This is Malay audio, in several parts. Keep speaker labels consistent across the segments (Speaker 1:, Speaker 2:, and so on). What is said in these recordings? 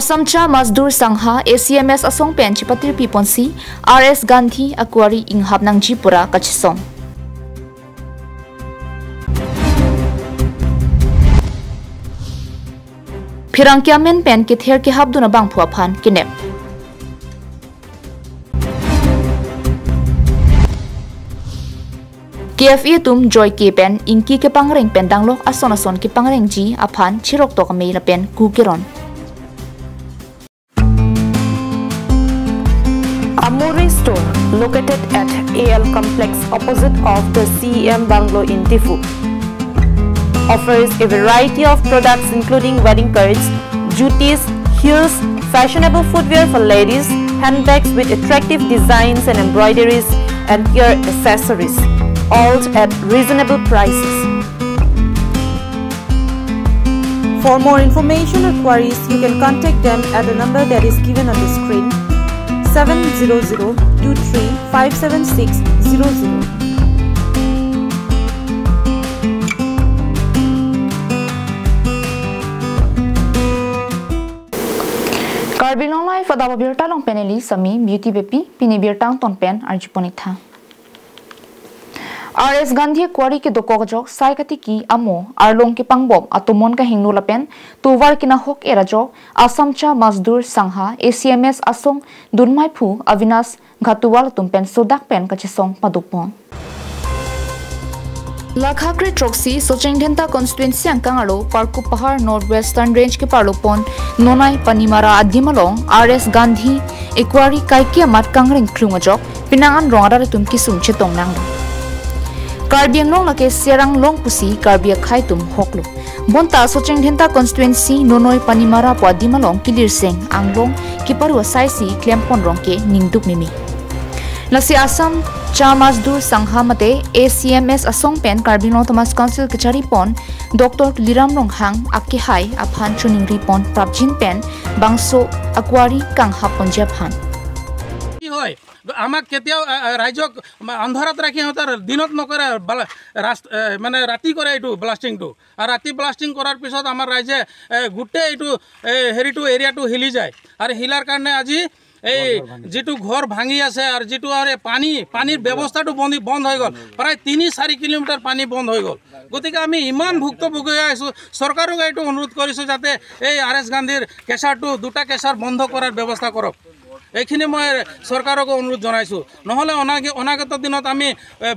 Speaker 1: Asamcha Mazdur Sangha ACMS Asong Pen Chipatir Piponsi RS Gandhi Akwari Inghap Nang Jipura Kachisong Pirangkiamen Pen Kither Kihabduna Bang Puapan Kinep KFE tum Joy K Pen Inki ke Pangreng Pen Danglok Ason ki Pangreng Ji Apan Chirok to Kamei La Pen Kukiron
Speaker 2: Amore store located at AL complex opposite of the CEM bungalow in Tifu offers a variety of products including wedding cards, jutis, heels, fashionable footwear for ladies, handbags with attractive designs and embroideries and hair accessories, all at reasonable prices. For more information or queries, you can contact them at the number that is given on the screen 700-23-57600.
Speaker 1: Karbi Anglong live adawa birta long peneli sami beauty bepi pini birtang ton pen arjiponitha RS Gandhi Kwari ke dokojok saikati ki amo arlong ki pangbom atomon ka hingnu lapen tuwar kina hok erajok Asamcha Mazdur Sangha ACMS Asong Dunmai Phu Avinas Ghatuwal tumpen sodak pen kachisong padupon Lakhakri Troxy Socheng Dhenta constituency angkangalo Parku Pahar Northwestern Range ke parlopon Nonai Panimara Adimalong RS Gandhi Ekwari Kaikia Mat Kangring Klungajok Pinangan Rongara tumki sumche tongnang Karbi Anglong lake Serang Long Pusi Karbi Akhai tum hoklo Bonta Socheng Dhenta constituency Nonoi Panimara Padimalong Kilir Seng Anglong Kiparu Saisi Klempon Rongke Ningduk Mimi Lasi Assam Chamazdur Sangha Mate ACMS Asong Pen Karbi Anglong Thomas Council Kachari Pon Dr. Liram Ronghang Akki Hai Aphan Chuning Ripon Prabjin Pen Bangso Akwari Kang Hapon Japhan
Speaker 3: আমাক কেতিয়াও ৰাইজক অন্ধাৰত ৰাখি হতাৰ দিনত নকৰে মানে ৰাতি কৰে এইটো ব্লাষ্টিংটো আৰু ৰাতি ব্লাষ্টিং কৰাৰ পিছত আমাৰ ৰাইজে গুটেই এইটো হেৰিটো এৰিয়াটো হিলি যায় আৰু হিলাৰ কাৰণে আজি এই যেটো ঘৰ ভাঙি আছে আৰু যেটো আৰু পানীৰ ব্যৱস্থাটো বন্ধ হৈ গ'ল প্ৰায় 3-4 কিলোমিটাৰ পানী বন্ধ হৈ গ'ল গতিকে আমি ইমান ভুক্তভোগী আছো চৰকাৰক এইটো অনুৰোধ কৰিছো যাতে এই RS গান্ধীৰ কেছাৰটো দুটা কেছাৰ বন্ধ কৰাৰ ব্যৱস্থা কৰক এইখিনি মই চৰকাৰক অনুৰোধ জনাইছো নহলে অনাগত দিনত আমি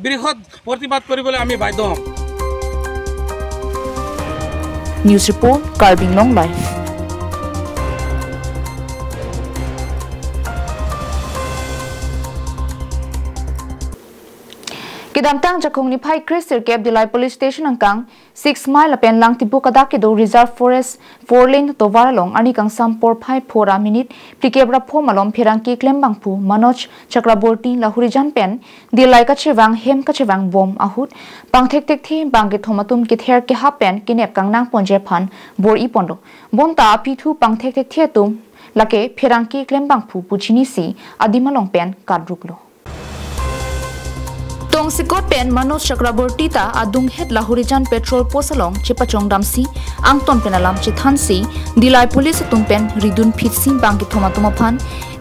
Speaker 3: বৃহৎ প্ৰতিবাদ কৰিবলৈ আমি বাধ্য হ'ম
Speaker 1: News report Karbi Anglong live Kidamtang jakong ni Pai Kristir Kep Dilai Police Station angkang 6 mile apen lang tibu kadak ke do Reserve Forest 4 lane to varalong ani kang sampor Pai 4 minute plikebra pho malom phirangki klembang pu Manoj Chakraborty Lahurijan pen Dilai ka chewang hem ka chewang bom ahut pangthek tek thi bangke thomatum ki ther ke ha pen kinep kang nang ponje phan bor i pondo bonta pithu pangthek tek thi tum lake phirangki klembang pu puchini si adimalong pen kadruklo Tong sikot pen Manoj Chakraborty ta adung het Lahurijan petrol posalong chipachong damsi angton penalam chithansi Dilai police tumpen ridun phitsi bangki thomatuma phan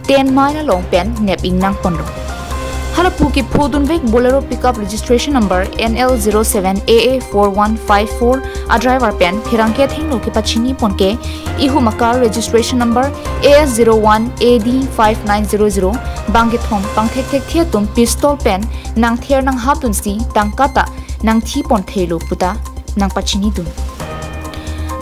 Speaker 1: 10 mile long pen nep ingnang pondo Halapu ki phodun vek bolero pickup registration number NL07AA4154 a driver pen phirangke thengno ki pachini ponke ihu makar registration number AS01AD5900 bangke thom pangthek thek thia tum pistol pen nang ther nang haptun si tangkata nang thi pon thelo puta nang pachini dun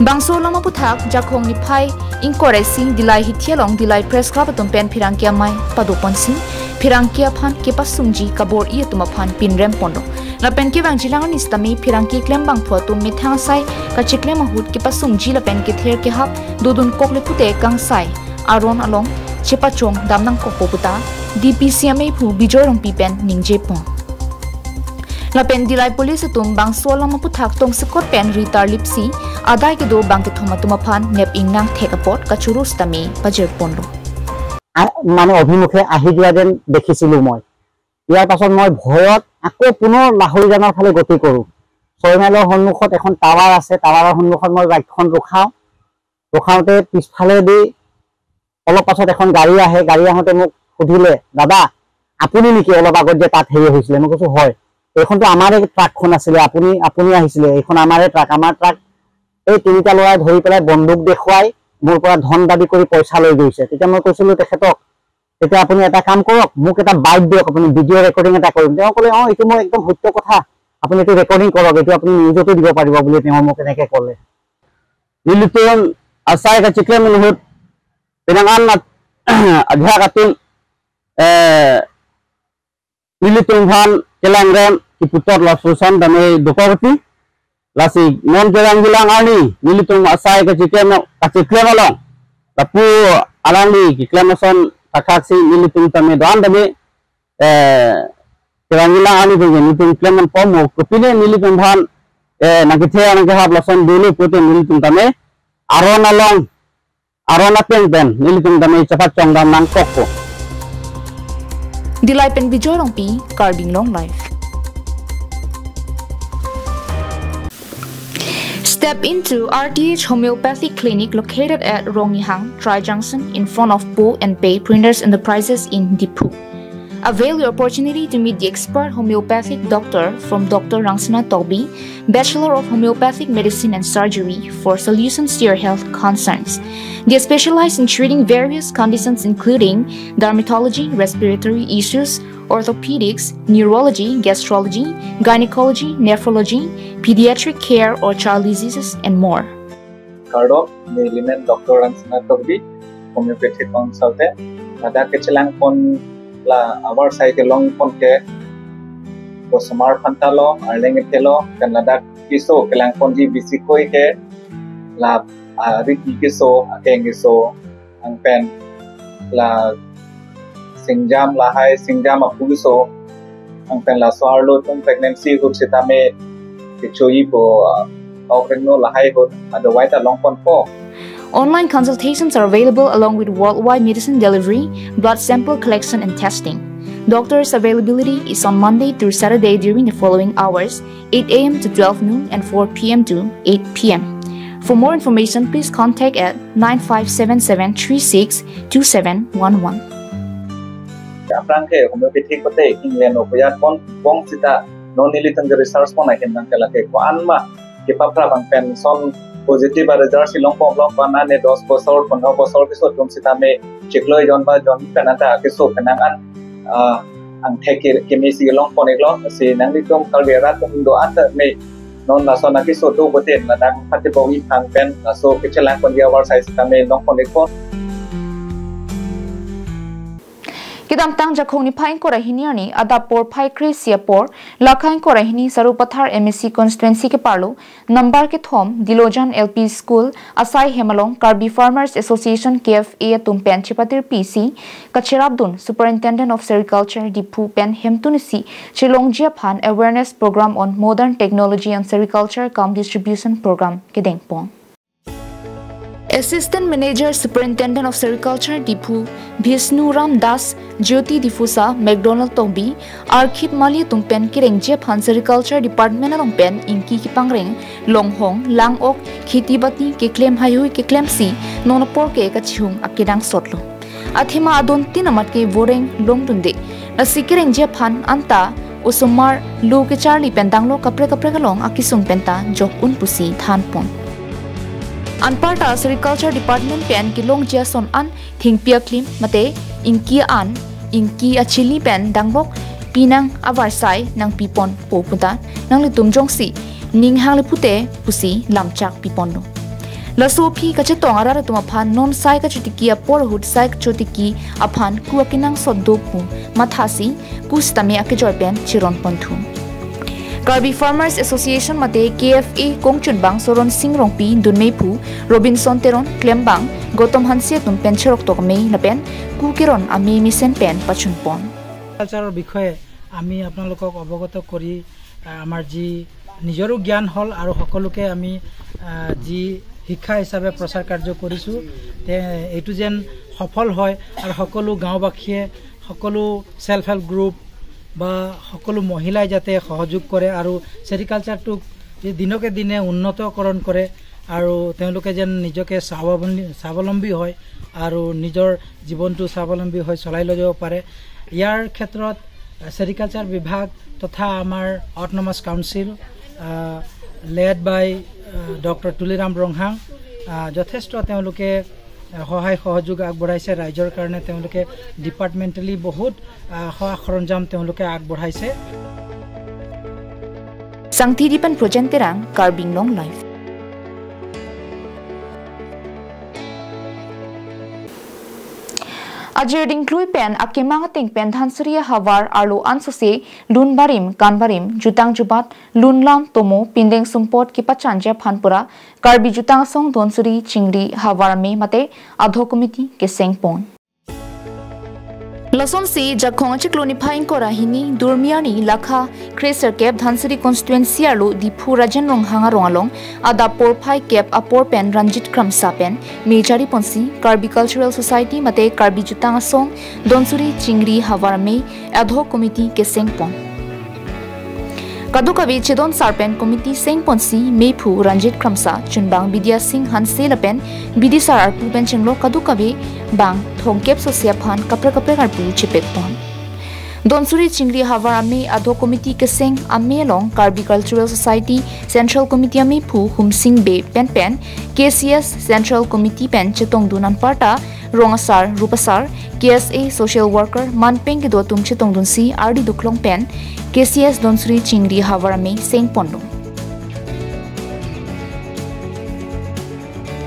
Speaker 1: Bangso lama puthak jakong ni phai incorrect Dilai hithialong Dilai press club tum pen phirangkia mai padopon sing phirangkia phan ke pasungji kabor i tuma phan pinrem pondo la pen ke wang jilang ni stami phirangki klembang pho tum mithang sai ka chiklem hut ke pasungji la pen ke ther ke hap dudun kokle pute kang sai aron along chepachong damnang kopoputa DPCMA phu bijorong pi pen ningje pon La pen Dilai police tum bangso lama puthak tong sikot pen ritar lipsi adai ke do bangke thomatuma phan nep ingnang thekapot kachurus tami pajer pondo
Speaker 4: মানে অভিমুখে আহি দিয়া যেন দেখিছিলো মই ইয়াৰ পাছত মই ভয়ত আকৌ পুনৰ লাহৰিজানৰ ফালে গতি কৰো 6 মাইলৰ সন্মুখত এখন টাৱাৰ আছে টাৱাৰৰ সন্মুখত মই বাইকখন ৰখাওতে পিছফালে দি অলপ পাছত এখন গাড়ী আহে, গাড়ী আহোঁতে মোক সুধিলে, দাদা আপুনি নেকি অলপ আগত যে তাত হেৰি হৈছিলে? মই কৈছোঁ হয়। এইখনতো আমাৰে ট্ৰাকখন আছিলে, আপুনি আহিছিলে, এইখন আমাৰে ট্ৰাক। আমাৰ ট্ৰাক এই তিনিটা ল'ৰাই ধৰি পেলাই বন্দুক দেখুৱাই মোৰ পৰা ধন দাবী কৰি পইচা লৈ গৈছে। তেতিয়া মই কৈছিলোঁ তেখেতক, তেতিয়া আপুনি এটা কাম কৰক, মোক এটা বাইট দিয়ক, আপুনি ভিডিঅ' ৰেকৰ্ডিং এটা কৰিম। তেওঁ ক'লে এইটো মই একদম সত্য কথা, আপুনি এইটো ৰেকৰ্ডিং কৰক, এইটো আপুনি নিউজতো দিব পাৰিব বুলি তেওঁ মোক এনেকৈ ক'লে। Nilitun asai ka cikle menurut penangan adha katul nilitun han kelangren ki putar la susan dane dopawati lasi non kelang bilang ani nilitun asai ka cikle malong tapu alangli ki klemason takaksi nilitun tame dan dame kelang bilang ani ko nilitun kleman pomo kopine nilitun han nakithe anke hab lason dulu putin nilitun tame arona long arona pen nilitun tame cepat congdam nang kokko
Speaker 1: Dilai pen video long pi Karbi Anglong live. Step into RTH Homeopathic Clinic located at Rongyhang, Tri Junction in front of Bo and Pay Printers Enterprises in Dipu. Avail your opportunity to meet the expert homeopathic doctor from Dr. Rangsana Tobi, Bachelor of Homeopathic Medicine and Surgery, for solutions to your health concerns. They specialize in treating various conditions including dermatology, respiratory issues, orthopedics, neurology, gastrology, gynecology, nephrology, pediatric care or child diseases, and more.
Speaker 5: Kardo, Nilimen Dr. Rangsana Tobi, homeopathic consultant. Ada kecelang pon la our site long ponte ko samar phantalo arleng telo kanada kiso kelang ponji bisikoi ke la riki kiso akeng kiso ang pen la singjam la hai singjam apugiso ang pen la swarlo tum pregnancy ko sitame kichoi po okregno la hai ko otherwise ta long pon po.
Speaker 1: Online consultations are available along with worldwide medicine delivery, blood sample collection and testing. Doctors' availability is on Monday through Saturday during the following hours, 8 a.m. to 12 noon and 4 p.m. to 8 p.m. For more information, please contact at 9577362711.
Speaker 5: Aprang ke homeopathic kote England opayat pon bong sita non nilitang research pon akin nang kalake ko anma ke papra bang pen son positive result silong pom long pana ne 10 bosor 15 bosor pisot tum sitame chekloi jon ba jon kanata keso kanangan ang theke kemisi long pon eklo si nang litum kalbera tum do ata me non la sona keso do boten la dang pati bowi thang pen so kechelang pon dia war size tame long pon eklo
Speaker 1: Kidam tang jakhong ni phain ko rahini ani adapor phai kresia por lakhain ko rahini sarupathar MSc constituency ke parlo number ke thom Dilojan LP School Asai Hemalong Karbi Farmers Association KFA tumpen chipatir PC Kachirabdun Superintendent of Sericulture Dipu Pen Hemtunisi Chilongjia Phan Awareness Program on Modern Technology and Sericulture cum Distribution Program kedengpong Assistant Manager Superintendent of Sericulture Dipu Bhisnu Ram Das Jyoti Difusa McDonald Tombi Arkhip Mali Tungpen Kirengje Phan Sericulture Department Longpen Inki Kipangreng Longhong Langok Khitibati Kiklem Hayui Kiklem Si Nonapor ke Kachung Akidang Sotlo Athima Adon Tinamat ke Voreng Longtunde Nasikirengje Phan Anta Usumar Lu ke Charlie Pendanglo Kapre Kalong Akisung Penta Jok Unpusi Thanpon Anparta Sericulture Department pen kilong jason an thingpia klim mate inki achili pen dangbok pinang avarsai nang pipon poputa nang litum jongsi ninghang lepute pusi lamchak piponno laso phi kachetong ara tuma phan non sai ka chutikia porhut sai chotiki aphan kuakinang soddopu mathasi kustame akejor pen chiron ponthu Karbi Farmers Association mate KFA Kongchun Bang Soron Singh Rongpi Dunmei Phu Robinson Teron Klembang Gotom Hansia Tum Pencherok Tokmei Lapen Kukiron Ami Misen Pen Pachunpon
Speaker 6: কালচাৰৰ বিষয়ে আমি আপোনালোকক অৱগত কৰি আমাৰ যি নিজৰো জ্ঞান হল আৰু সকলোকে আমি যি শিক্ষা হিচাপে প্ৰচাৰ কাৰ্য কৰিছো এইটো যেন সফল হয় আৰু সকলো গাঁওবাসীয়ে সকলো সেলফ হেল্প গ্ৰুপ বা সকলো মহিলাই যাতে সহযোগ কৰে আৰু সেৰিকালচাৰটোক দিনকে দিনে উন্নতকৰণ কৰে আৰু তেওঁলোকে যেন নিজকে স্বাৱলম্বী হয় আৰু নিজৰ জীৱনটো স্বাৱলম্বী হৈ চলাই লৈ যাব পাৰে। ইয়াৰ ক্ষেত্ৰত সেৰিকালচাৰ বিভাগ তথা আমাৰ autonomous council led by doctor Tuliram Ronghang যথেষ্ট তেওঁলোকে সহায় সহযোগ আগবঢ়াইছে ৰাইজৰ কাৰণে। তেওঁলোকে ডিপাৰ্টমেণ্টেলি বহুত সা সৰঞ্জাম তেওঁলোকে আগবঢ়াইছে।
Speaker 1: Sangtiripan Project Terang Karbi Anglong Live. Ajir dingklui pen akemang ting pen dhansuriya hawar arlo ansose lunbarim kanbarim jutang jubat lunlam tomo pindeng sumpot kipachanja phanpura Karbi jutang song donsuri chingri hawar me mate adho committee ke sengpon Lason si jakhong chikloni phain korahini durmiani lakha Kreser Cap Dhansuri constituency arlo Dipu Rajan Rong hanga rongalong ada por phai cap apor pen Ranjit Kramsa pen Mejari Ponsi Karbi Cultural Society mate Karbi Jutang Song Donsuri Chingri Hawarame ad hoc committee ke sengpon Kadukawi Chedon Sarpen Committee Sengponsi Mepu Ranjit Kramsa Chunbang Bidya Singh Hanse Lapen Bidi Sar Arpu Ben Chenglo Kadukawi Bang Thongkep Sosia Phan Kapra Arpu Chipet Pon Donsuri Chingri Hawarame ad hoc committee ke seng amelong Karbi Cultural Society Central Committee Ame Pu Humsing Be Pen KCS Central Committee Pen Chetong Dunan Parta Rongasar Rupasar KSA Social Worker Manpeng ke dotum Chetong Dunsi RD Duklong Pen KCS Donsuri Chingri Hawarame Seng Pondo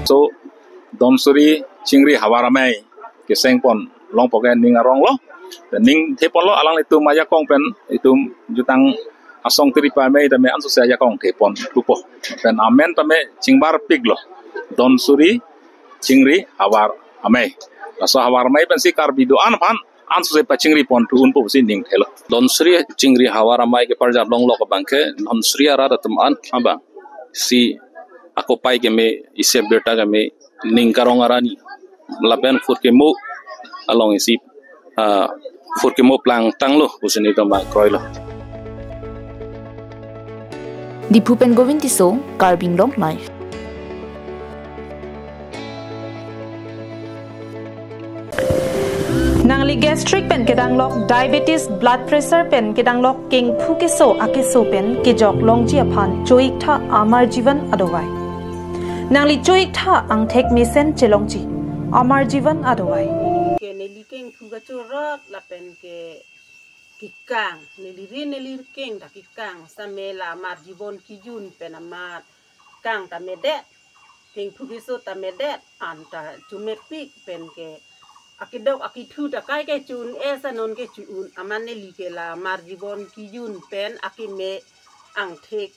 Speaker 7: So Donsuri Chingri Hawarame ke Seng Pon long poken ning arong lo ning thepon lo alang itu maya kong pen itu jutang asong tripa me tame ansu saya kong thepon tupo pen amen tame chingbar pig lo Donsuri Chingri Hawarame so Hawarame pen si Karbi do an phan ansu se pa chingri pon tu un po si ning thelo Donsuri Chingri Hawarame ke parjab long lo ka bangke Donsuri ara tum an aba si ako pai ke me ise beta ke me ning karong arani lapen furke mo along isi furke mo plang tang lo usini to ma kroy lo
Speaker 1: Dipupen Govintiso Karbi Anglong Live
Speaker 2: Nangli gastric pen kedanglok diabetes blood pressure pen kedanglok king phukeso akeso pen kejok longji aphan choik tha amar jivan adowai Nangli choik tha angthek misen chelongji amar jivan adowai
Speaker 8: ke nelikeng phuga chorok lapen ke kikang nelirikeng da kikang samela mar jibon kijun penamar kang ta medet king phugiso ta medet anta chumepik pen ke akidok akithu ta kai ke chun esa non ke chun amane likela mar jibon kijun pen akime angthek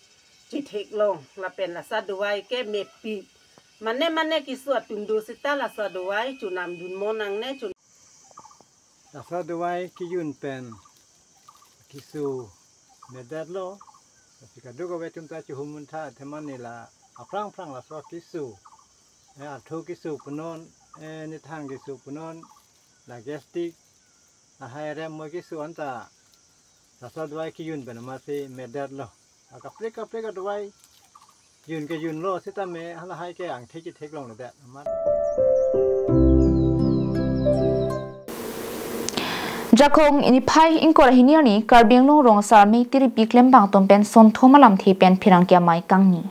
Speaker 8: chithek long lapen la sadwai ke mepi Mane kisua tundu sita la sadwai chunam dun monang ne chun
Speaker 6: La sadwai kijun pen kisu medat lo ketika dugo betum ta chumun tha themani la aprang la so kisu athu kisu punon ni thang kisu punon la gastric la haire mo kisu anta la sadwai kijun pen ma se medat lo kapre dwai yun ke yun lo sita me hala hai ke ang thek long da ma
Speaker 1: Jakhong ini phai inkor hiniani Karbi Anglong rongsar me tiripi klembang tompen son thomalam the pen phirang kya mai kangni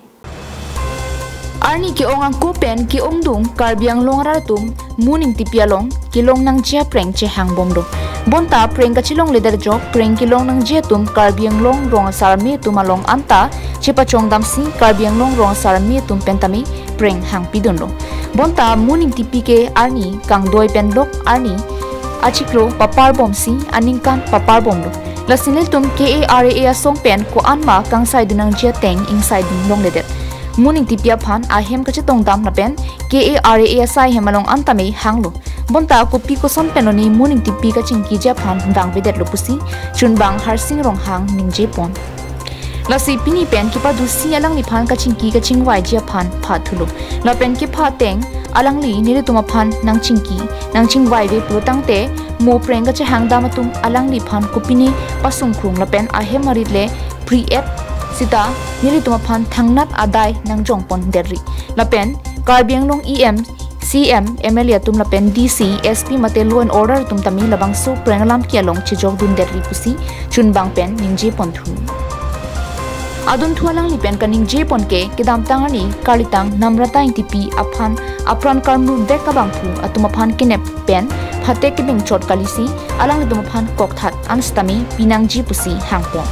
Speaker 1: Arni ki ong ang ko pen ki ong dung Karbi Anglong ratum muning tipialong kilong nang jia preng che hang bomdo bonta preng ka chilong leder jok preng kilong nang jia tum Karbi Anglong rongsar me tumalong anta chepa chongdam si Karbi Anglong rongsar me tum pentami preng hang pidonlo bonta muning tipi ke arni kang doi pen lok arni achiklo papar bom si aningkan papar bom lo lasinel tum KARA asong pen ko anma kang sai dinang jia teng ing sai din long leder muning tipia phan ahem ka chetong dam na pen KARA sai hemalong antame hanglo bonta kopi ko son penoni muning tipi ka chingki ja phan dang vedet lo pusi chunbang harsing rong hang ningje pon lasi pini pen ki pa dusi alang ni phan ka chingki ka chingwai ja phan pha thulo la pen ki pha teng alang li nire tuma phan nang chingwai ve protang te mo preng ka che hang da matum alang li phan kopini pasung krung la pen ahem marit le pre app sita nili tumaphan thangnat adai nang jongpon derri lapen Karbi Anglong EM CM MLA tum lapen DC SP mate law and order tum tami labang so prengalam kialong chijok dun derri pusi chun bang pen ningje ponthun adun thualang lipen kaning je ponke kidam tangani kalitang namrata intipi apran karmu dek kabang thu atumaphan kinep pen phate kibing chot kalisi alang lidumaphan kokthat anstami pinangji pusi hangpon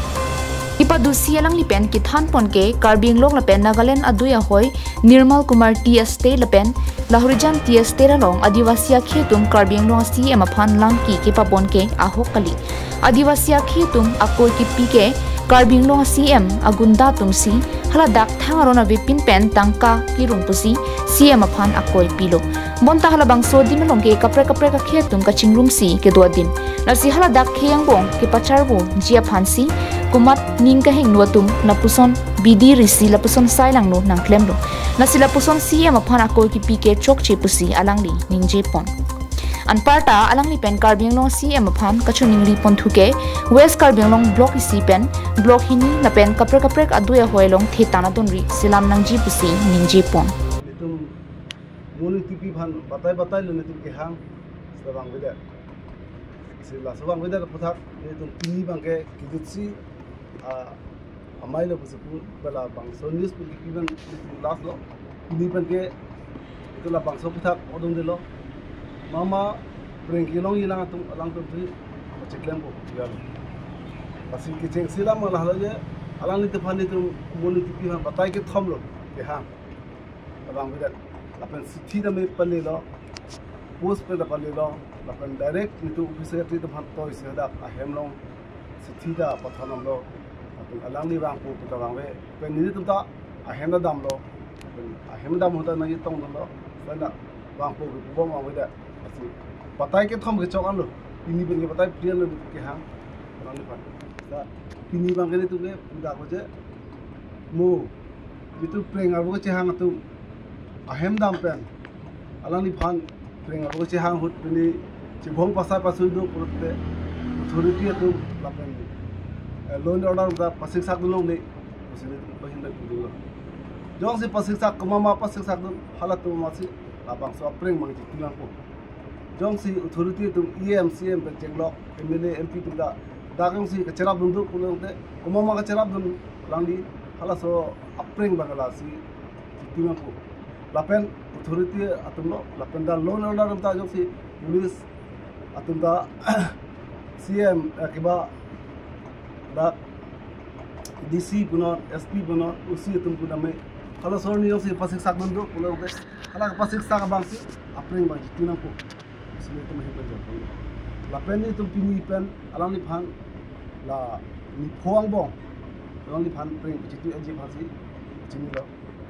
Speaker 1: ipadusi alang lipen kithan ponke Karbi Anglong lapen Nagaland aduya hoy Nirmal Kumar T Estate lapen Lahurijan T Estate along Adivasiya Khetum Karbi Anglong si emaphan langki kipa bonke ahok kali Adivasiya Khetum akoi ki pike Karbi Anglong CM agunda tumsi haladak thangarona vipin pen tangka kirung pusi CM aphan akoi pilo bonta halabang so dimelong ke kapre ka khetum ka chingrum si ke dodim nasi haladak kheyang bong ke pacharbu jia phansi kumat ning ka heng nuatum napuson bidi risi lapuson sailang no nang klemlo nasi lapuson CM aphan akoi ki pike chok che pusi alangli ningje pon anparta alangli pen Karbi Anglong CM aphan kachuningli ponthuke West Karbi Anglong block isi pen block hini lapen kapre aduya hoilong thetana donri silam nangji pusi ningje pon
Speaker 9: muni tipi phan batai lene tum ke hang sabang beda sila sabang beda puthak ne tum tini bangke kidutsi amai lo pusu bala bang so news pu kiban last lo tini bangke itu la bang so puthak odong de lo mama brengilong ilang tum alang tum tri cheklem ko yal pasi ke cheng sila malah lo je alang ni tephan ni tum muni tipi phan batai ke thom lo ke hang sabang beda lapan sithi da me palle lo post pe da palle lo lapan direct itu officer ti da phanto ise da ahemlong sithi da pathanam lo lapan alang ni bang ko ta bang we pe ni tum ta ahem da dam lo ahem dam hota na yi tong lo sana bang ko bu bom bang we da asi patai ke thom ke chokan lo ini ben ke patai priya lo ke hang alang ni phan da ini bang ke ni tu ke da ko je mo itu prengar bo ke hang tu ahem dam pen alang ni phan prenga bo che hang hut ni chibong pasai pasu do putte authority tu lapen loan order da pasik sak dulong ni usine bahin da du jong se pasik sak mama pasik sak du halat tu masi labang so preng mang ti tilang ko jong si authority tu EM CM pen chenglok MLA MP tu da dagang si ka cherap dun du pulong te mama ka cherap dun langdi hala so apreng bangala si tilang ko lapen authority atum lo lapen da loan order ta jo si police atum da CM akiba da DC puno SP puno usi atum puno me kala sorni jo si pasik sak bando pulo ke kala pasik sak bang si apring bang tina ko sini tum he bajo lapen ni tum pini pen alang ni phan la ni phoang bong alang ni phan pring chitu aji phasi chini lo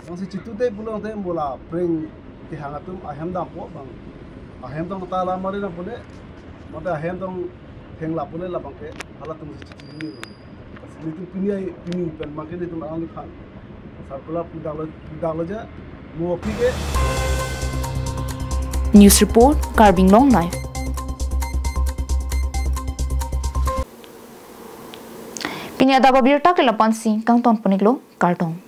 Speaker 9: Yang si citu te pulang te mula pring ti hangatum ahem dam po bang ahem dong tala mari na pule mata ahem dong heng la pule la bangke halatum si citu ni asli tu pini pen mangke ni tum ang likhan sarpula pudalo ja mo pige
Speaker 1: News report Karbi Anglong live Kinya da babirta ke lapan si kang ton puniklo kartong